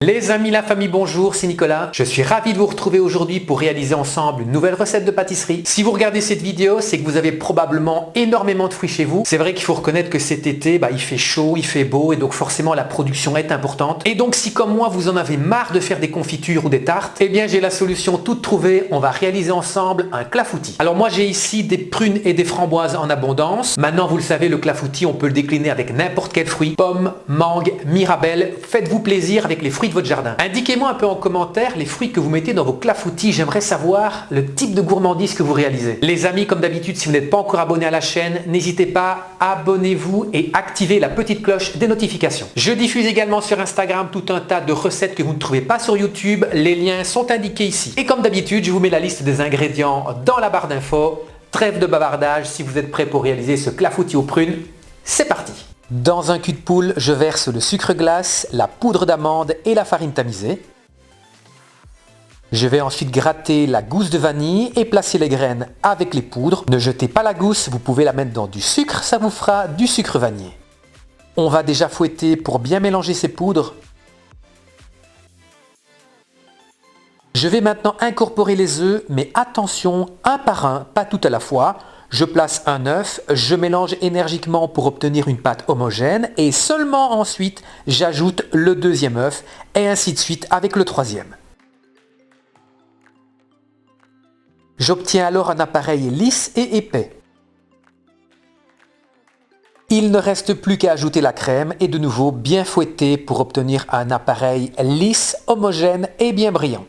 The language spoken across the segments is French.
Les amis, la famille, bonjour, c'est Nicolas. Je suis ravi de vous retrouver aujourd'hui pour réaliser ensemble une nouvelle recette de pâtisserie. Si vous regardez cette vidéo, c'est que vous avez probablement énormément de fruits chez vous. C'est vrai qu'il faut reconnaître que cet été, il fait chaud, il fait beau et donc forcément la production est importante. Et donc si comme moi vous en avez marre de faire des confitures ou des tartes, eh bien j'ai la solution toute trouvée. On va réaliser ensemble un clafoutis. Alors moi j'ai ici des prunes et des framboises en abondance. Maintenant vous le savez, le clafoutis on peut le décliner avec n'importe quel fruit. Pomme, mangue, mirabelle. Faites-vous plaisir avec les fruits de votre jardin. Indiquez-moi un peu en commentaire les fruits que vous mettez dans vos clafoutis. J'aimerais savoir le type de gourmandise que vous réalisez. Les amis, comme d'habitude, si vous n'êtes pas encore abonné à la chaîne, n'hésitez pas, abonnez-vous et activez la petite cloche des notifications. Je diffuse également sur Instagram tout un tas de recettes que vous ne trouvez pas sur YouTube. Les liens sont indiqués ici. Et comme d'habitude, je vous mets la liste des ingrédients dans la barre d'infos. Trêve de bavardage, si vous êtes prêts pour réaliser ce clafoutis aux prunes, c'est parti! Dans un cul de poule, je verse le sucre glace, la poudre d'amande et la farine tamisée. Je vais ensuite gratter la gousse de vanille et placer les graines avec les poudres. Ne jetez pas la gousse, vous pouvez la mettre dans du sucre, ça vous fera du sucre vanillé. On va déjà fouetter pour bien mélanger ces poudres. Je vais maintenant incorporer les œufs, mais attention, un par un, pas tout à la fois. Je place un œuf, je mélange énergiquement pour obtenir une pâte homogène et seulement ensuite j'ajoute le deuxième œuf et ainsi de suite avec le troisième. J'obtiens alors un appareil lisse et épais. Il ne reste plus qu'à ajouter la crème et de nouveau bien fouetter pour obtenir un appareil lisse, homogène et bien brillant.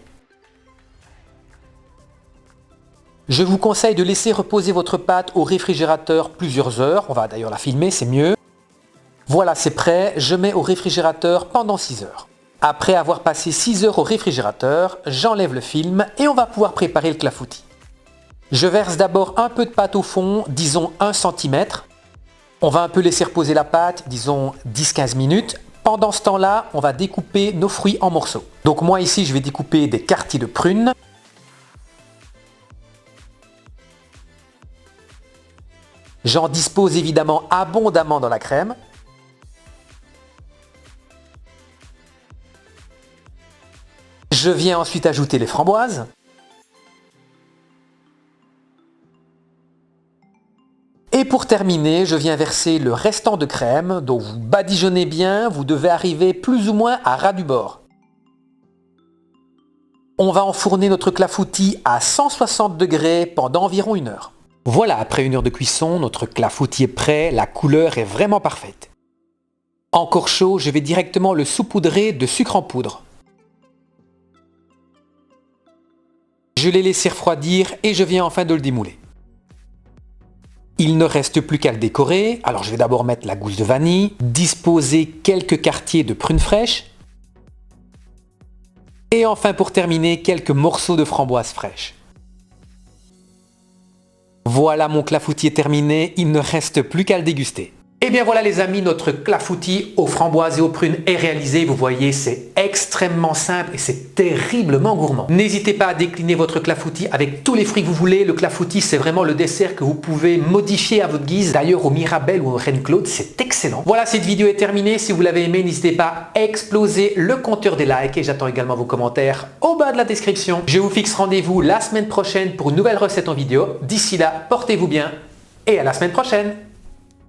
Je vous conseille de laisser reposer votre pâte au réfrigérateur plusieurs heures. On va d'ailleurs la filmer, c'est mieux. Voilà, c'est prêt. Je mets au réfrigérateur pendant 6 heures. Après avoir passé 6 heures au réfrigérateur, j'enlève le film et on va pouvoir préparer le clafoutis. Je verse d'abord un peu de pâte au fond, disons 1 cm. On va un peu laisser reposer la pâte, disons 10-15 minutes. Pendant ce temps-là, on va découper nos fruits en morceaux. Donc moi ici, je vais découper des quartiers de prunes. J'en dispose évidemment abondamment dans la crème. Je viens ensuite ajouter les framboises. Et pour terminer, je viens verser le restant de crème, donc vous badigeonnez bien, vous devez arriver plus ou moins à ras du bord. On va enfourner notre clafoutis à 160 degrés pendant environ 1 heure. Voilà, après 1 heure de cuisson, notre clafoutis est prêt, la couleur est vraiment parfaite. Encore chaud, je vais directement le saupoudrer de sucre en poudre. Je l'ai laissé refroidir et je viens enfin de le démouler. Il ne reste plus qu'à le décorer, alors je vais d'abord mettre la gousse de vanille, disposer quelques quartiers de prunes fraîches et enfin pour terminer quelques morceaux de framboises fraîches. Voilà, mon clafoutis est terminé, il ne reste plus qu'à le déguster. Et bien voilà les amis, notre clafoutis aux framboises et aux prunes est réalisé. Vous voyez, c'est extrêmement simple et c'est terriblement gourmand. N'hésitez pas à décliner votre clafoutis avec tous les fruits que vous voulez. Le clafoutis, c'est vraiment le dessert que vous pouvez modifier à votre guise. D'ailleurs, au Mirabelle ou au Reine Claude, c'est excellent. Voilà, cette vidéo est terminée. Si vous l'avez aimé, n'hésitez pas à exploser le compteur des likes et j'attends également vos commentaires au bas de la description. Je vous fixe rendez-vous la semaine prochaine pour une nouvelle recette en vidéo. D'ici là, portez-vous bien et à la semaine prochaine.